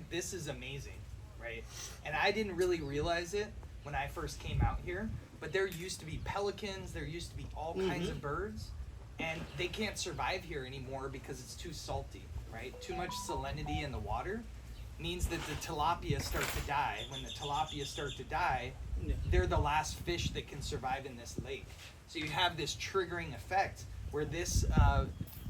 this is amazing, right? And I didn't really realize it when I first came out here, but there used to be pelicans, there used to be all kinds of birds, and they can't survive here anymore because it's too salty, right? Too much salinity in the water means that the tilapia start to die. When the tilapia start to die, they're the last fish that can survive in this lake. So you have this triggering effect where this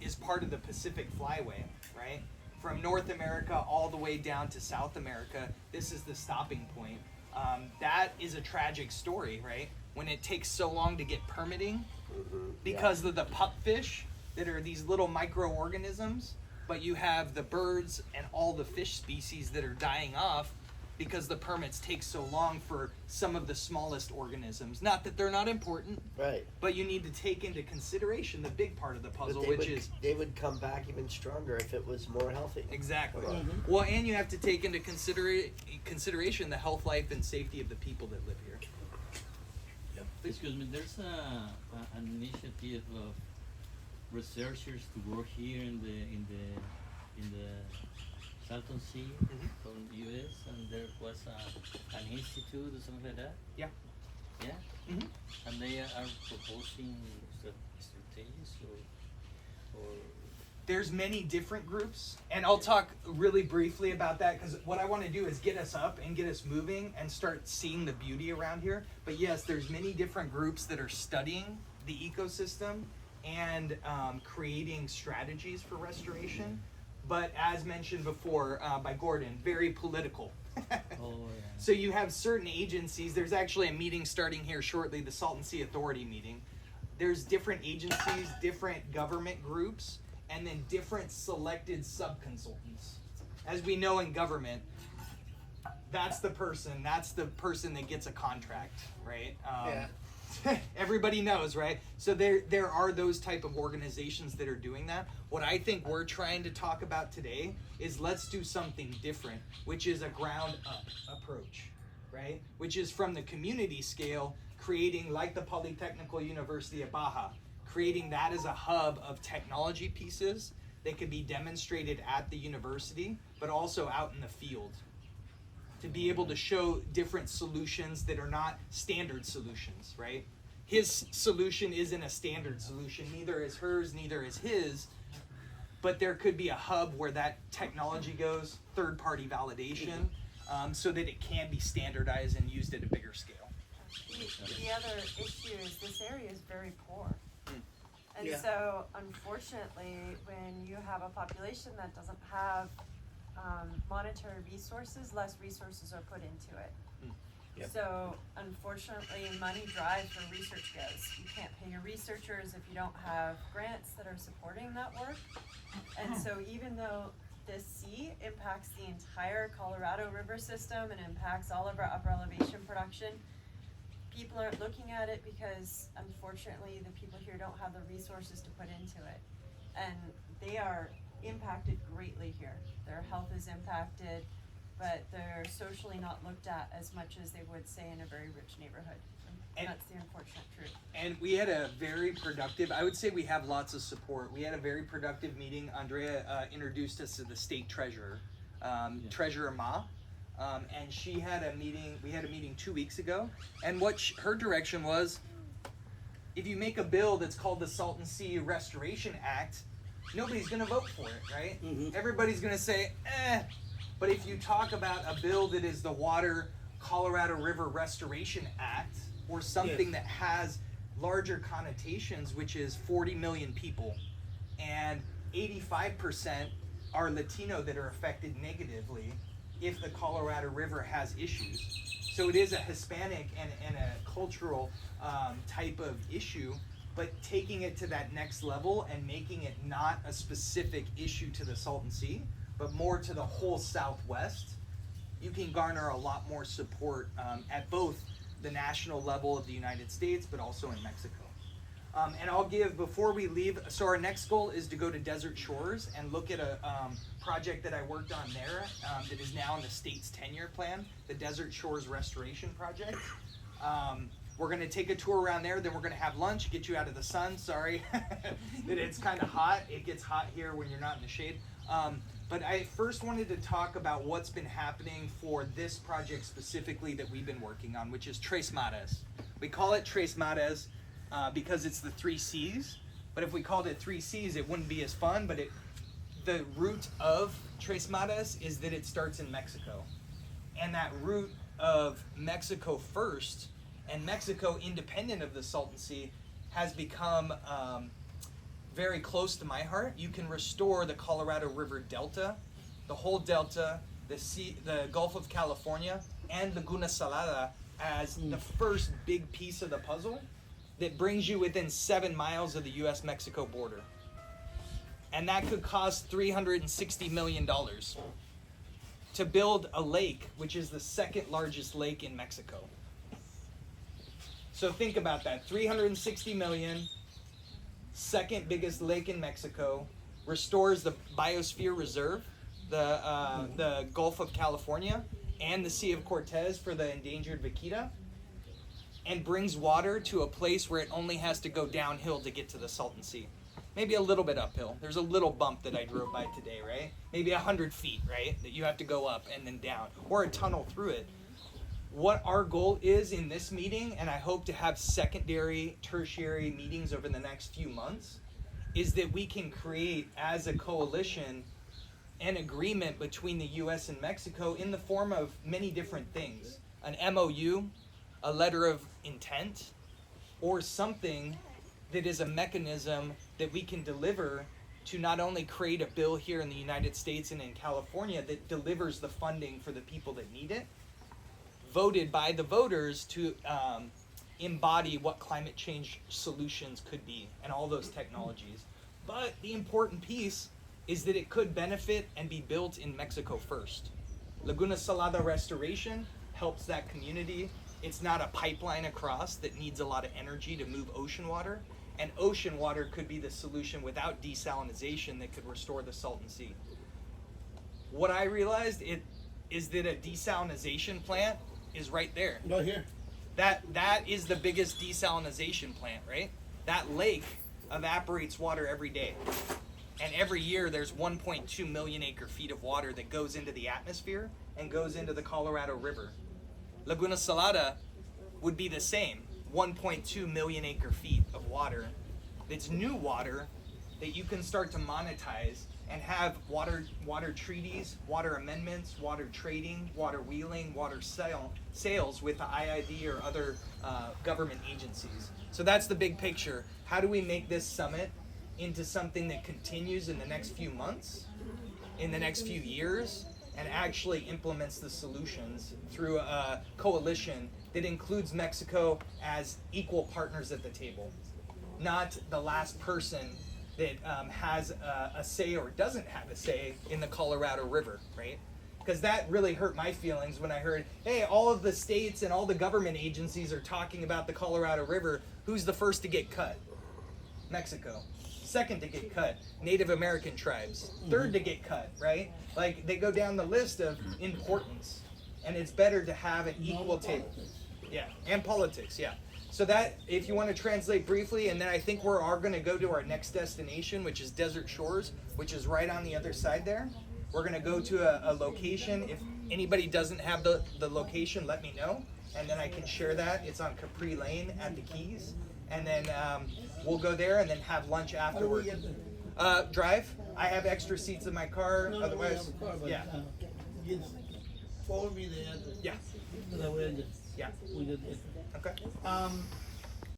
is part of the Pacific Flyway, right? From North America all the way down to South America, this is the stopping point. That is a tragic story, right? When it takes so long to get permitting because of the pupfish that are these little microorganisms, but you have the birds and all the fish species that are dying off because the permits take so long for some of the smallest organisms. Not that they're not important, right? But you need to take into consideration the big part of the puzzle, they would come back even stronger if it was more healthy. Exactly. Well, and you have to take into consideration the health, life, and safety of the people that live here. Yep. Excuse me. There's an initiative of researchers to work here in the Salton Sea from the U.S. and there was an institute or something like that. Yeah. Yeah. And they are proposing strategies or. There's many different groups, and I'll talk really briefly about that because what I want to do is get us up and get us moving and start seeing the beauty around here. But yes, there's many different groups that are studying the ecosystem and creating strategies for restoration. But as mentioned before by Gordon, very political. So you have certain agencies. There's actually a meeting starting here shortly, the Salton Sea Authority meeting. There's different agencies, different government groups, and then different selected sub-consultants. As we know in government, that's the person that gets a contract, right? Everybody knows, right? So there are those type of organizations that are doing that. What I think we're trying to talk about today is let's do something different, which is a ground up approach, right? Which is from the community scale, creating like the Polytechnical University of Baja, creating that as a hub of technology pieces that could be demonstrated at the university, but also out in the field, to be able to show different solutions that are not standard solutions, right? His solution isn't a standard solution, neither is hers, neither is his, but there could be a hub where that technology goes, third-party validation, so that it can be standardized and used at a bigger scale. The other issue is this area is very poor. And so, unfortunately, when you have a population that doesn't have monetary resources, less resources are put into it. So, unfortunately, money drives where research goes. You can't pay your researchers if you don't have grants that are supporting that work. And so, even though this sea impacts the entire Colorado River system and impacts all of our upper elevation production, people aren't looking at it because, unfortunately, the people here don't have the resources to put into it. And they are impacted greatly here. Their health is impacted, but they're socially not looked at as much as they would, say, in a very rich neighborhood. And that's the unfortunate truth. And we had a very productive, I would say we have lots of support. We had a very productive meeting. Andrea introduced us to the state treasurer, Treasurer Ma. And she had a meeting, we had a meeting 2 weeks ago, and what her direction was, if you make a bill that's called the Salton Sea Restoration Act, nobody's going to vote for it, right? Everybody's going to say, But if you talk about a bill that is the Water Colorado River Restoration Act, or something that has larger connotations, which is 40 million people, and 85% are Latino that are affected negatively if the Colorado River has issues. So it is a Hispanic and a cultural type of issue, but taking it to that next level and making it not a specific issue to the Salton Sea, but more to the whole Southwest, you can garner a lot more support at both the national level of the United States, but also in Mexico. And I'll give, before we leave, so our next goal is to go to Desert Shores and look at a project that I worked on there that is now in the state's 10-year plan, the Desert Shores Restoration Project. We're going to take a tour around there, then we're going to have lunch, get you out of the sun. Sorry that it's kind of hot. It gets hot here when you're not in the shade. But I first wanted to talk about what's been happening for this project specifically that we've been working on, which is Tres Mares. We call it Tres Mares because it's the 3 C's. But if we called it 3 C's, it wouldn't be as fun. But the root of Tres Mares is that it starts in Mexico. And that root of Mexico first, and Mexico independent of the Salton Sea, has become very close to my heart. You can restore the Colorado River Delta, the whole Delta, the Gulf of California, and Laguna Salada as the first big piece of the puzzle that brings you within 7 miles of the U.S.-Mexico border. And that could cost $360 million to build a lake, which is the second largest lake in Mexico. So think about that, 360 million, second biggest lake in Mexico, restores the biosphere reserve, the Gulf of California, and the Sea of Cortez for the endangered vaquita, and brings water to a place where it only has to go downhill to get to the Salton Sea. Maybe a little bit uphill. There's a little bump that I drove by today, right? Maybe 100 feet, right? That you have to go up and then down, or a tunnel through it. What our goal is in this meeting, and I hope to have secondary, tertiary meetings over the next few months, is that we can create as a coalition an agreement between the U.S. and Mexico in the form of many different things. An MOU, a letter of intent, or something that is a mechanism that we can deliver to not only create a bill here in the United States and in California that delivers the funding for the people that need it, voted by the voters to embody what climate change solutions could be and all those technologies. But the important piece is that it could benefit and be built in Mexico first. Laguna Salada restoration helps that community. It's not a pipeline across that needs a lot of energy to move ocean water. And ocean water could be the solution without desalinization that could restore the Salton Sea. What I realized is that a desalinization plant is right there. Right here. That is the biggest desalinization plant, right? That lake evaporates water every day. And every year there's 1.2 million acre feet of water that goes into the atmosphere and goes into the Colorado River. Laguna Salada would be the same. 1.2 million acre feet of water. It's new water that you can start to monetize and have water treaties, water amendments, water trading, water wheeling, water sales with the IID or other government agencies. So that's the big picture. How do we make this summit into something that continues in the next few months, in the next few years, and actually implements the solutions through a coalition that includes Mexico as equal partners at the table, not the last person that has a say or doesn't have a say in the Colorado River, right? Because that really hurt my feelings when I heard, hey, all of the states and all the government agencies are talking about the Colorado River. Who's the first to get cut? Mexico. Second to get cut, Native American tribes. Third to get cut, right? Like, they go down the list of importance, and it's better to have an equal table. Yeah, and politics, yeah. So that, if you want to translate briefly, and then I think we are going to go to our next destination, which is Desert Shores, which is right on the other side there. We're going to go to a location. If anybody doesn't have the location, let me know, and then I can share that. It's on Capri Lane at the Keys. And then we'll go there and then have lunch afterward. Drive. I have extra seats in my car. No, Otherwise, we have a car, but, yeah. Just forward me the address. Yeah. So that way I just, Yeah. we did it. Okay.